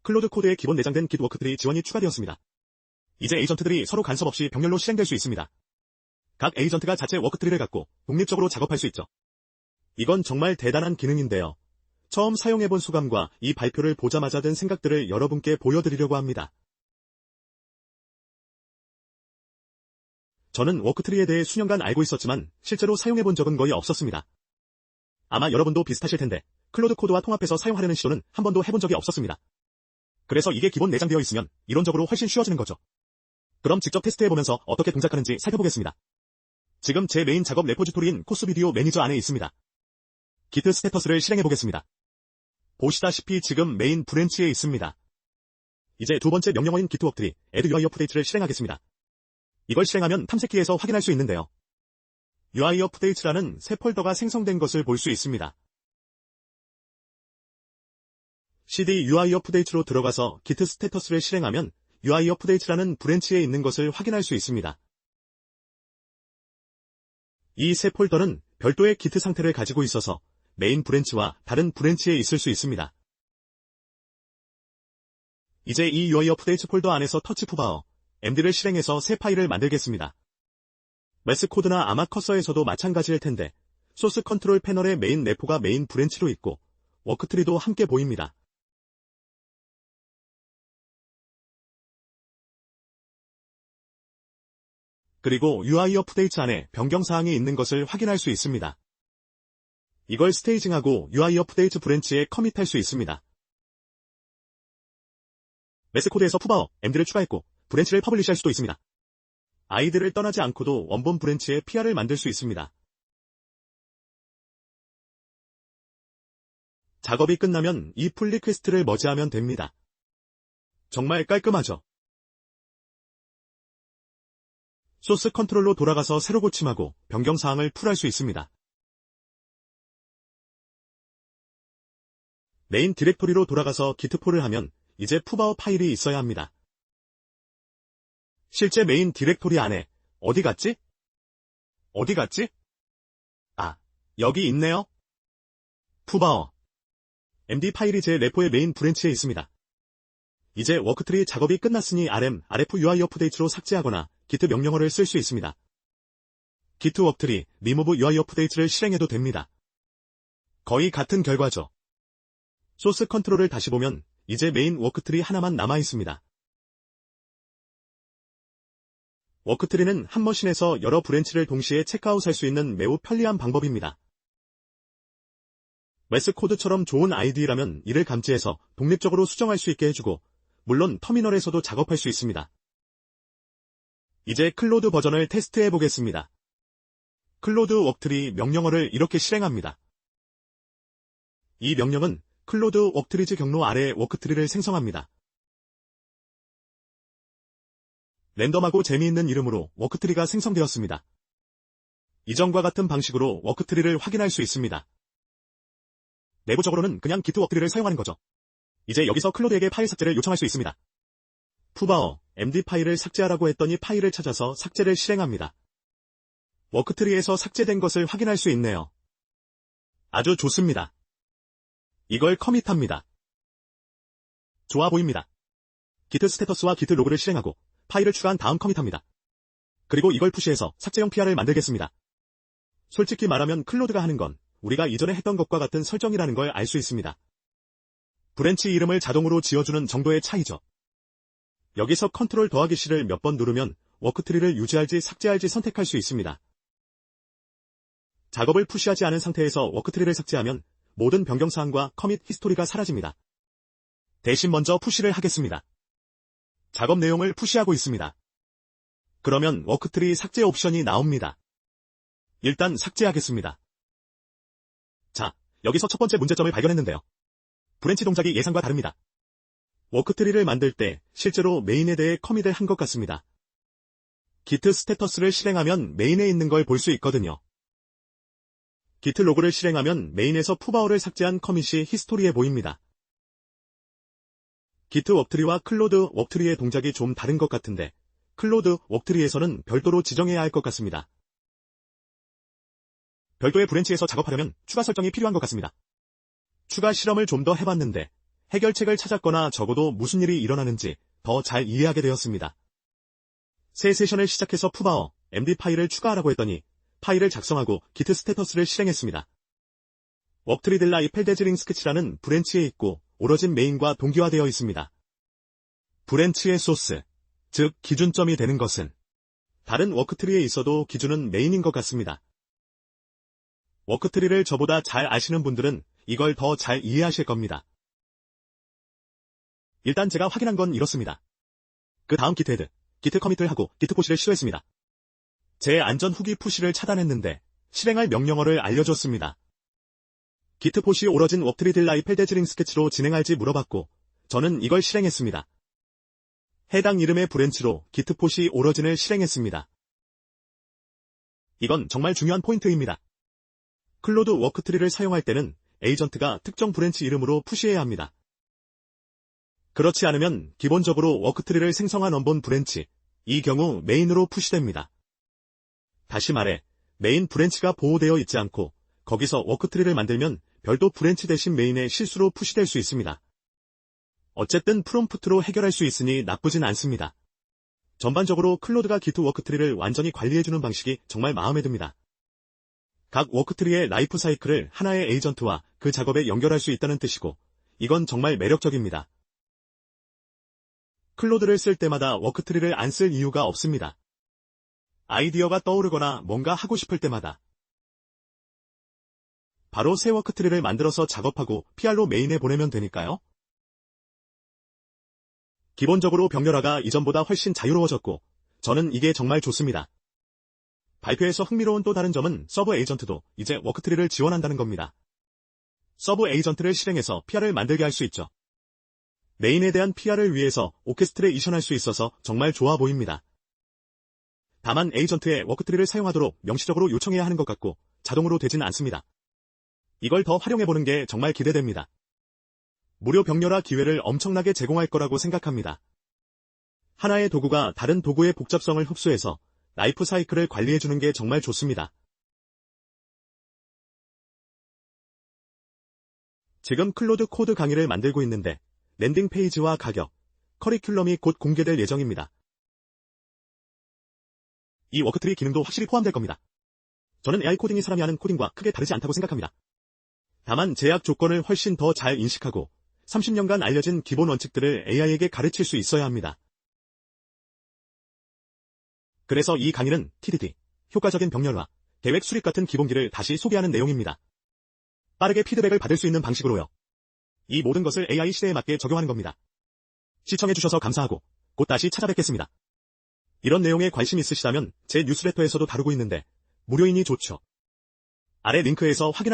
클로드 코드에 기본 내장된 Git 워크트리 지원이 추가되었습니다. 이제 에이전트들이 서로 간섭 없이 병렬로 실행될 수 있습니다. 각 에이전트가 자체 워크트리를 갖고 독립적으로 작업할 수 있죠. 이건 정말 대단한 기능인데요. 처음 사용해본 소감과 이 발표를 보자마자 든 생각들을 여러분께 보여드리려고 합니다. 저는 워크트리에 대해 수년간 알고 있었지만 실제로 사용해본 적은 거의 없었습니다. 아마 여러분도 비슷하실 텐데 클로드 코드와 통합해서 사용하려는 시도는 한 번도 해본 적이 없었습니다. 그래서 이게 기본 내장되어 있으면 이론적으로 훨씬 쉬워지는 거죠. 그럼 직접 테스트해보면서 어떻게 동작하는지 살펴보겠습니다. 지금 제 메인 작업 레포지토리인 코스 비디오 매니저 안에 있습니다. Git 스테터스를 실행해보겠습니다. 보시다시피 지금 메인 브랜치에 있습니다. 이제 두 번째 명령어인 Git 워크트리, add UI update를 실행하겠습니다. 이걸 실행하면 탐색키에서 확인할 수 있는데요. UI update라는 새 폴더가 생성된 것을 볼 수 있습니다. cd UI update로 들어가서 Git 스테터스를 실행하면 UI update라는 브랜치에 있는 것을 확인할 수 있습니다. 이 새 폴더는 별도의 Git 상태를 가지고 있어서 메인 브랜치와 다른 브랜치에 있을 수 있습니다. 이제 이 UI update 폴더 안에서 터치 푸바어, md를 실행해서 새 파일을 만들겠습니다. 매스 코드나 아마 커서에서도 마찬가지일 텐데 소스 컨트롤 패널의 메인 레포가 메인 브랜치로 있고 워크트리도 함께 보입니다. 그리고 UI 업데이트 안에 변경사항이 있는 것을 확인할 수 있습니다. 이걸 스테이징하고 UI 업데이트 브랜치에 커밋할 수 있습니다. 매스 코드에서 푸바어, md를 추가했고 브랜치를 퍼블리시할 수도 있습니다. 아이디를 떠나지 않고도 원본 브랜치에 PR을 만들 수 있습니다. 작업이 끝나면 이 풀 리퀘스트를 머지하면 됩니다. 정말 깔끔하죠? 소스 컨트롤로 돌아가서 새로 고침하고 변경사항을 풀할 수 있습니다. 메인 디렉토리로 돌아가서 git폴을 하면 이제 푸바어 파일이 있어야 합니다. 실제 메인 디렉토리 안에 어디 갔지? 아, 여기 있네요. 푸바어. md 파일이 제 레포의 메인 브랜치에 있습니다. 이제 워크트리 작업이 끝났으니 rm, rf UI 업데이트로 삭제하거나 git 명령어를 쓸 수 있습니다. git 워크트리, remove UI 업데이트를 실행해도 됩니다. 거의 같은 결과죠. 소스 컨트롤을 다시 보면 이제 메인 워크트리 하나만 남아 있습니다. 워크트리는 한 머신에서 여러 브랜치를 동시에 체크아웃할 수 있는 매우 편리한 방법입니다. 매스 코드처럼 좋은 아이디라면 이를 감지해서 독립적으로 수정할 수 있게 해주고 물론 터미널에서도 작업할 수 있습니다. 이제 클로드 버전을 테스트해 보겠습니다. 클로드 워크트리 명령어를 이렇게 실행합니다. 이 명령은 클로드 워크트리즈 경로 아래 워크트리를 생성합니다. 랜덤하고 재미있는 이름으로 워크트리가 생성되었습니다. 이전과 같은 방식으로 워크트리를 확인할 수 있습니다. 내부적으로는 그냥 Git 워크트리를 사용하는 거죠. 이제 여기서 클로드에게 파일 삭제를 요청할 수 있습니다. 푸바어, md 파일을 삭제하라고 했더니 파일을 찾아서 삭제를 실행합니다. 워크트리에서 삭제된 것을 확인할 수 있네요. 아주 좋습니다. 이걸 커밋합니다. 좋아 보입니다. Git 스테터스와 Git 로그를 실행하고 파일을 추가한 다음 커밋합니다. 그리고 이걸 푸시해서 삭제용 PR을 만들겠습니다. 솔직히 말하면 클로드가 하는 건 우리가 이전에 했던 것과 같은 설정이라는 걸 알 수 있습니다. 브랜치 이름을 자동으로 지어주는 정도의 차이죠. 여기서 컨트롤 더하기 C를 몇 번 누르면 워크트리를 유지할지 삭제할지 선택할 수 있습니다. 작업을 푸시하지 않은 상태에서 워크트리를 삭제하면 모든 변경사항과 커밋 히스토리가 사라집니다. 대신 먼저 푸시를 하겠습니다. 작업 내용을 푸시하고 있습니다. 그러면 워크트리 삭제 옵션이 나옵니다. 일단 삭제하겠습니다. 자, 여기서 첫 번째 문제점을 발견했는데요. 브랜치 동작이 예상과 다릅니다. 워크트리를 만들 때 실제로 메인에 대해 커밋을 한 것 같습니다. Git 스테터스를 실행하면 메인에 있는 걸 볼 수 있거든요. Git 로그를 실행하면 메인에서 푸바어를 삭제한 커밋이 히스토리에 보입니다. Git 워크트리와 클로드 워크트리의 동작이 좀 다른 것 같은데 클로드 워크트리에서는 별도로 지정해야 할 것 같습니다. 별도의 브랜치에서 작업하려면 추가 설정이 필요한 것 같습니다. 추가 실험을 좀 더 해봤는데 해결책을 찾았거나 적어도 무슨 일이 일어나는지 더 잘 이해하게 되었습니다. 새 세션을 시작해서 푸바어, MD 파일을 추가하라고 했더니 파일을 작성하고 기트 스테터스를 실행했습니다. 워크트리들라이 펠데즈링 스케치라는 브랜치에 있고 오로진 메인과 동기화되어 있습니다. 브랜치의 소스, 즉 기준점이 되는 것은 다른 워크트리에 있어도 기준은 메인인 것 같습니다. 워크트리를 저보다 잘 아시는 분들은 이걸 더 잘 이해하실 겁니다. 일단 제가 확인한 건 이렇습니다. 그 다음 기트 헤드, 기트 커밋을 하고 기트 푸시를 시도했습니다. 제 안전 후기 푸시를 차단했는데 실행할 명령어를 알려줬습니다. 기트 푸시 오러진 워크트리들라이 펠데즈링 스케치로 진행할지 물어봤고 저는 이걸 실행했습니다. 해당 이름의 브랜치로 기트 푸시 오러진을 실행했습니다. 이건 정말 중요한 포인트입니다. 클로드 워크트리를 사용할 때는 에이전트가 특정 브랜치 이름으로 푸시해야 합니다. 그렇지 않으면 기본적으로 워크트리를 생성한 원본 브랜치, 이 경우 메인으로 푸시됩니다. 다시 말해 메인 브랜치가 보호되어 있지 않고 거기서 워크트리를 만들면 별도 브랜치 대신 메인에 실수로 푸시될 수 있습니다. 어쨌든 프롬프트로 해결할 수 있으니 나쁘진 않습니다. 전반적으로 클로드가 기트 워크트리를 완전히 관리해주는 방식이 정말 마음에 듭니다. 각 워크트리의 라이프 사이클을 하나의 에이전트와 그 작업에 연결할 수 있다는 뜻이고 이건 정말 매력적입니다. 클로드를 쓸 때마다 워크트리를 안 쓸 이유가 없습니다. 아이디어가 떠오르거나 뭔가 하고 싶을 때마다 바로 새 워크트리를 만들어서 작업하고 PR로 메인에 보내면 되니까요. 기본적으로 병렬화가 이전보다 훨씬 자유로워졌고 저는 이게 정말 좋습니다. 발표에서 흥미로운 또 다른 점은 서브 에이전트도 이제 워크트리를 지원한다는 겁니다. 서브 에이전트를 실행해서 PR을 만들게 할 수 있죠. 메인에 대한 PR을 위해서 오케스트레이션할 수 있어서 정말 좋아 보입니다. 다만 에이전트의 워크트리를 사용하도록 명시적으로 요청해야 하는 것 같고 자동으로 되진 않습니다. 이걸 더 활용해보는 게 정말 기대됩니다. 무료 병렬화 기회를 엄청나게 제공할 거라고 생각합니다. 하나의 도구가 다른 도구의 복잡성을 흡수해서 라이프 사이클을 관리해주는 게 정말 좋습니다. 지금 클로드 코드 강의를 만들고 있는데 랜딩 페이지와 가격, 커리큘럼이 곧 공개될 예정입니다. 이 워크트리 기능도 확실히 포함될 겁니다. 저는 AI 코딩이 사람이 하는 코딩과 크게 다르지 않다고 생각합니다. 다만 제약 조건을 훨씬 더 잘 인식하고 30년간 알려진 기본 원칙들을 AI에게 가르칠 수 있어야 합니다. 그래서 이 강의는 TDD, 효과적인 병렬화, 계획 수립 같은 기본기를 다시 소개하는 내용입니다. 빠르게 피드백을 받을 수 있는 방식으로요. 이 모든 것을 AI 시대에 맞게 적용하는 겁니다. 시청해주셔서 감사하고 곧 다시 찾아뵙겠습니다. 이런 내용에 관심 있으시다면 제 뉴스레터에서도 다루고 있는데 무료이니 좋죠. 아래 링크에서 확인하실